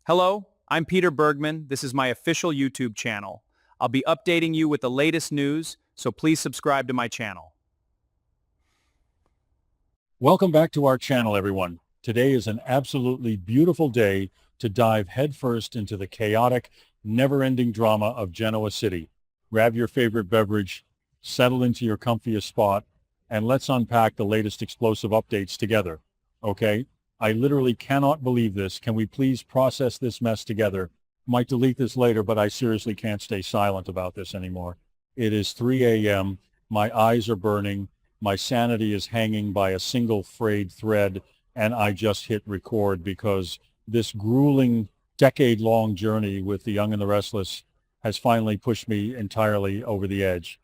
Hello, I'm Peter Bergman. This is my official YouTube channel. I'll be updating you with the latest news, so please subscribe to my channel. Welcome back to our channel, everyone. Today is an absolutely beautiful day to dive headfirst into the chaotic, never-ending drama of Genoa City. Grab your favorite beverage, settle into your comfiest spot, and let's unpack the latest explosive updates together. Okay? I literally cannot believe this. Can we please process this mess together? Might delete this later, but I seriously can't stay silent about this anymore. It is 3 a.m. My eyes are burning. My sanity is hanging by a single frayed thread, and I just hit record because this grueling decade-long journey with the young and the restless has finally pushed me entirely over the edge.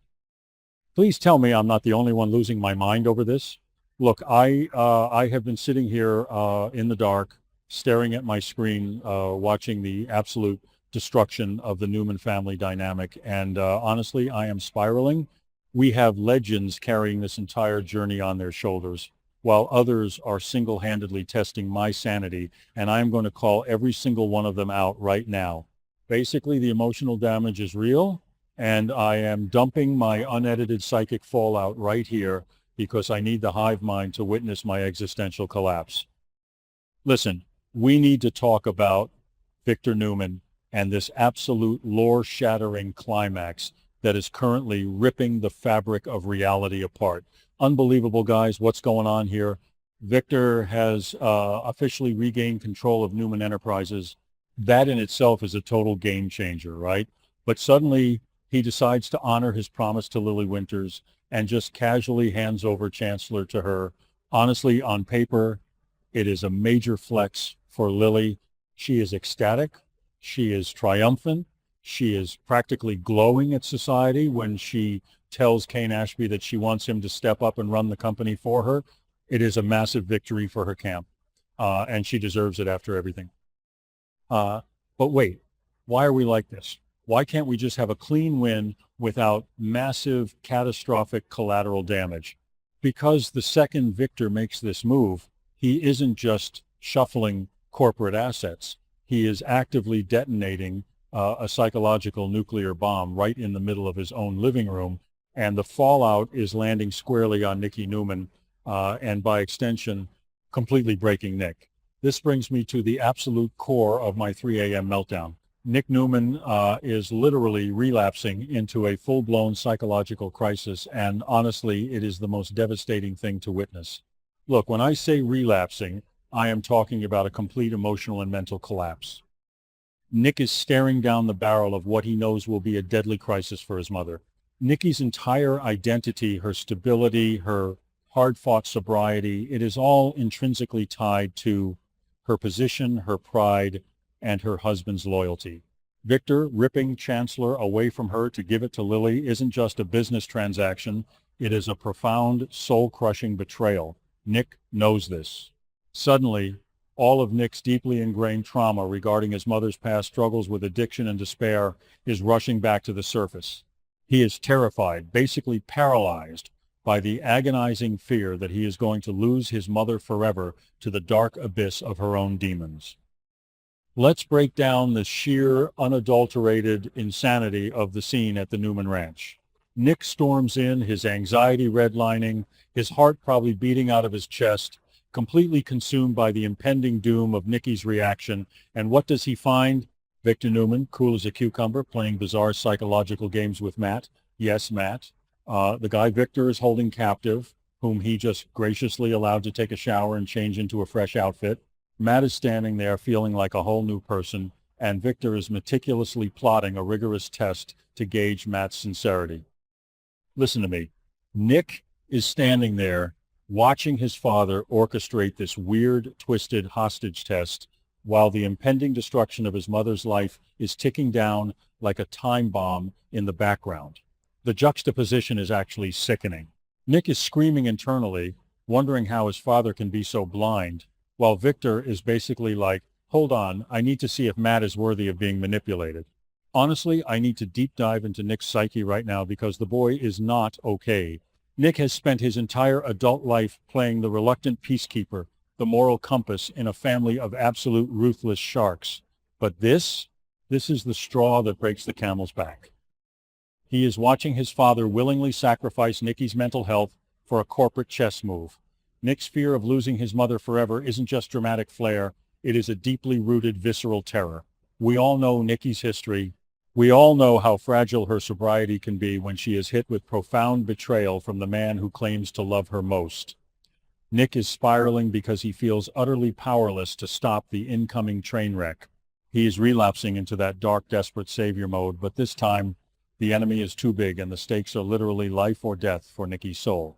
Please tell me I'm not the only one losing my mind over this. Look, I have been sitting here in the dark, staring at my screen, watching the absolute destruction of the Newman family dynamic, and honestly, I am spiraling. We have legends carrying this entire journey on their shoulders, while others are single-handedly testing my sanity, and I'm going to call every single one of them out right now. Basically, the emotional damage is real, and I am dumping my unedited psychic fallout right here because I need the hive mind to witness my existential collapse. Listen, we need to talk about Victor Newman and this absolute lore-shattering climax that is currently ripping the fabric of reality apart. Unbelievable, guys. What's going on here? Victor has officially regained control of Newman Enterprises. That in itself is a total game changer, right? But suddenly he decides to honor his promise to Lily Winters and just casually hands over Chancellor to her. Honestly, on paper, it is a major flex for Lily. She is ecstatic. She is triumphant. She is practically glowing at society when she tells Kane Ashby that she wants him to step up and run the company for her. It is a massive victory for her camp, and she deserves it after everything. But wait, why are we like this? Why can't we just have a clean win without massive, catastrophic collateral damage? Because the second Victor makes this move, he isn't just shuffling corporate assets. He is actively detonating a psychological nuclear bomb right in the middle of his own living room, and the fallout is landing squarely on Nikki Newman, and by extension, completely breaking Nick. This brings me to the absolute core of my 3 a.m. meltdown. Nick Newman is literally relapsing into a full-blown psychological crisis, and honestly, it is the most devastating thing to witness. Look, when I say relapsing, I am talking about a complete emotional and mental collapse. Nick is staring down the barrel of what he knows will be a deadly crisis for his mother. Nikki's entire identity, her stability, her hard-fought sobriety, it is all intrinsically tied to her position, her pride, and her husband's loyalty. Victor ripping Chancellor away from her to give it to Lily isn't just a business transaction. It is a profound, soul-crushing betrayal. Nick knows this. Suddenly, all of Nick's deeply ingrained trauma regarding his mother's past struggles with addiction and despair is rushing back to the surface. He is terrified, basically paralyzed, by the agonizing fear that he is going to lose his mother forever to the dark abyss of her own demons. Let's break down the sheer, unadulterated insanity of the scene at the Newman Ranch. Nick storms in, his anxiety redlining, his heart probably beating out of his chest, completely consumed by the impending doom of Nikki's reaction. And what does he find? Victor Newman, cool as a cucumber, playing bizarre psychological games with Matt. Yes, Matt. The guy Victor is holding captive, whom he just graciously allowed to take a shower and change into a fresh outfit. Matt is standing there feeling like a whole new person, and Victor is meticulously plotting a rigorous test to gauge Matt's sincerity. Listen to me. Nick is standing there watching his father orchestrate this weird, twisted hostage test while the impending destruction of his mother's life is ticking down like a time bomb in the background. The juxtaposition is actually sickening. Nick is screaming internally, wondering how his father can be so blind, while Victor is basically like, hold on, I need to see if Matt is worthy of being manipulated. Honestly, I need to deep dive into Nick's psyche right now because the boy is not okay. Nick has spent his entire adult life playing the reluctant peacekeeper, the moral compass in a family of absolute ruthless sharks. But this is the straw that breaks the camel's back. He is watching his father willingly sacrifice Nikki's mental health for a corporate chess move. Nick's fear of losing his mother forever isn't just dramatic flair, it is a deeply rooted visceral terror. We all know Nikki's history. We all know how fragile her sobriety can be when she is hit with profound betrayal from the man who claims to love her most. Nick is spiraling because he feels utterly powerless to stop the incoming train wreck. He is relapsing into that dark, desperate savior mode, but this time, the enemy is too big and the stakes are literally life or death for Nikki's soul.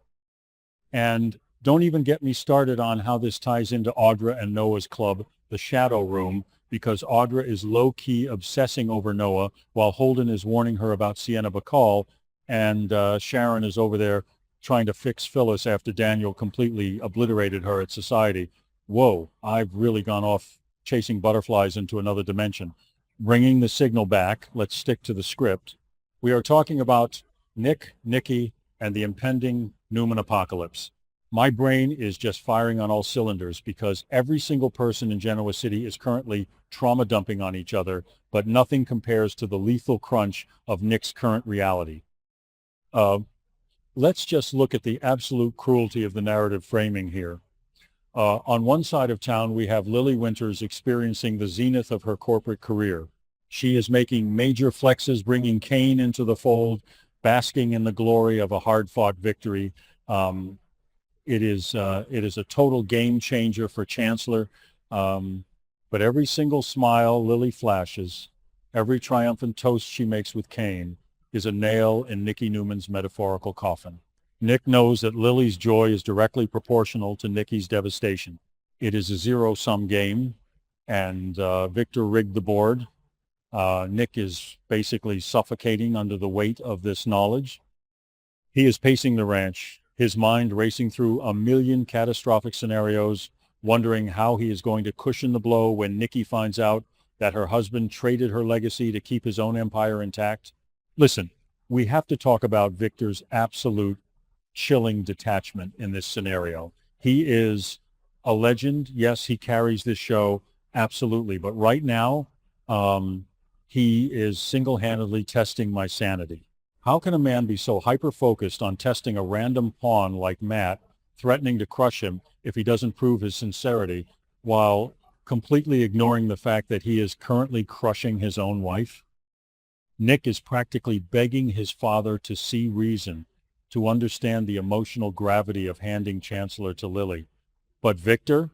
And don't even get me started on how this ties into Audra and Noah's club, the Shadow Room, because Audra is low-key obsessing over Noah while Holden is warning her about Sienna Bacall, and Sharon is over there trying to fix Phyllis after Daniel completely obliterated her at society. Whoa, I've really gone off chasing butterflies into another dimension. Bringing the signal back, let's stick to the script. We are talking about Nick, Nikki, and the impending Newman apocalypse. My brain is just firing on all cylinders because every single person in Genoa City is currently trauma dumping on each other, but nothing compares to the lethal crunch of Nick's current reality. Let's just look at the absolute cruelty of the narrative framing here. On one side of town, we have Lily Winters experiencing the zenith of her corporate career. She is making major flexes, bringing Kane into the fold, basking in the glory of a hard-fought victory. It is a total game changer for Chancellor. But every single smile Lily flashes, every triumphant toast she makes with Kane, is a nail in Nikki Newman's metaphorical coffin. Nick knows that Lily's joy is directly proportional to Nikki's devastation. It is a zero-sum game, and Victor rigged the board. Nick is basically suffocating under the weight of this knowledge. He is pacing the ranch, his mind racing through a million catastrophic scenarios, wondering how he is going to cushion the blow when Nikki finds out that her husband traded her legacy to keep his own empire intact. Listen, we have to talk about Victor's absolute chilling detachment in this scenario. He is a legend. Yes, he carries this show, absolutely. But right now, he is single-handedly testing my sanity. How can a man be so hyper-focused on testing a random pawn like Matt, threatening to crush him if he doesn't prove his sincerity, while completely ignoring the fact that he is currently crushing his own wife? Nick is practically begging his father to see reason, to understand the emotional gravity of handing Chancellor to Lily. But Victor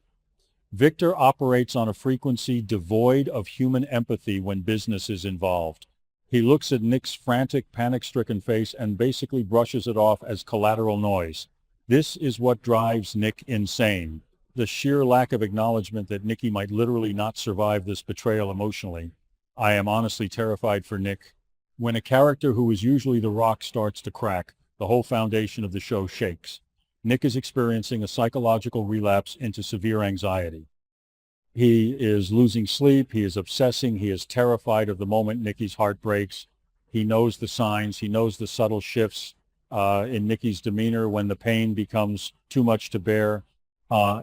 operates on a frequency devoid of human empathy when business is involved. He looks at Nick's frantic, panic-stricken face and basically brushes it off as collateral noise. This is what drives Nick insane. The sheer lack of acknowledgement that Nikki might literally not survive this betrayal emotionally. I am honestly terrified for Nick. When a character who is usually the rock starts to crack, the whole foundation of the show shakes. Nick is experiencing a psychological relapse into severe anxiety. He is losing sleep, he is obsessing, he is terrified of the moment Nikki's heart breaks. He knows the signs, he knows the subtle shifts in Nikki's demeanor when the pain becomes too much to bear.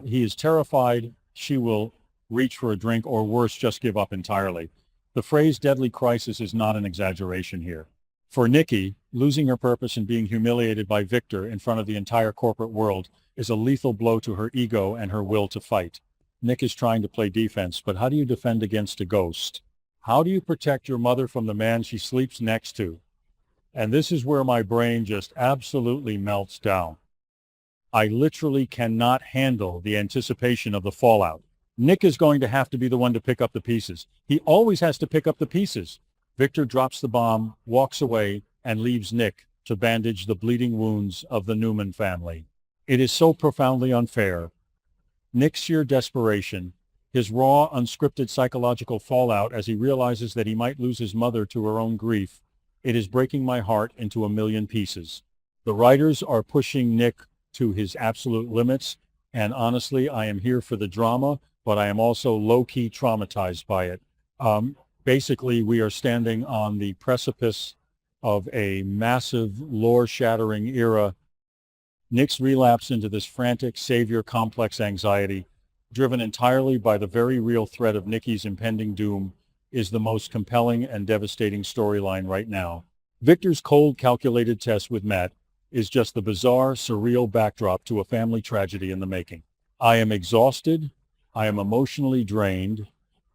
He is terrified she will reach for a drink or worse, just give up entirely. The phrase deadly crisis is not an exaggeration here. For Nikki, losing her purpose and being humiliated by Victor in front of the entire corporate world is a lethal blow to her ego and her will to fight. Nick is trying to play defense, but how do you defend against a ghost? How do you protect your mother from the man she sleeps next to? And this is where my brain just absolutely melts down. I literally cannot handle the anticipation of the fallout. Nick is going to have to be the one to pick up the pieces. He always has to pick up the pieces. Victor drops the bomb, walks away, and leaves Nick to bandage the bleeding wounds of the Newman family. It is so profoundly unfair. Nick's sheer desperation, his raw, unscripted psychological fallout as he realizes that he might lose his mother to her own grief, it is breaking my heart into a million pieces. The writers are pushing Nick to his absolute limits, and honestly, I am here for the drama, but I am also low-key traumatized by it. Basically, we are standing on the precipice of a massive, lore-shattering era. Nick's relapse into this frantic savior complex anxiety, driven entirely by the very real threat of Nikki's impending doom, is the most compelling and devastating storyline right now. Victor's cold, calculated test with Matt is just the bizarre, surreal backdrop to a family tragedy in the making. I am exhausted, I am emotionally drained,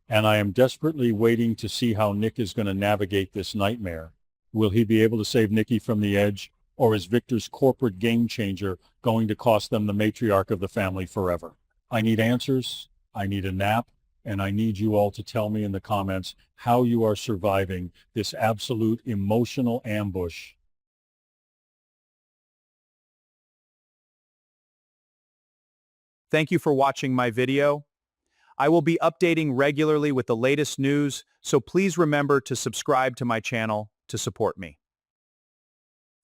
and I am desperately waiting to see how Nick is going to navigate this nightmare. Will he be able to save Nikki from the edge, or is Victor's corporate game changer going to cost them the matriarch of the family forever? I need answers, I need a nap, and I need you all to tell me in the comments how you are surviving this absolute emotional ambush. Thank you for watching my video. I will be updating regularly with the latest news, so please remember to subscribe to my channel to support me.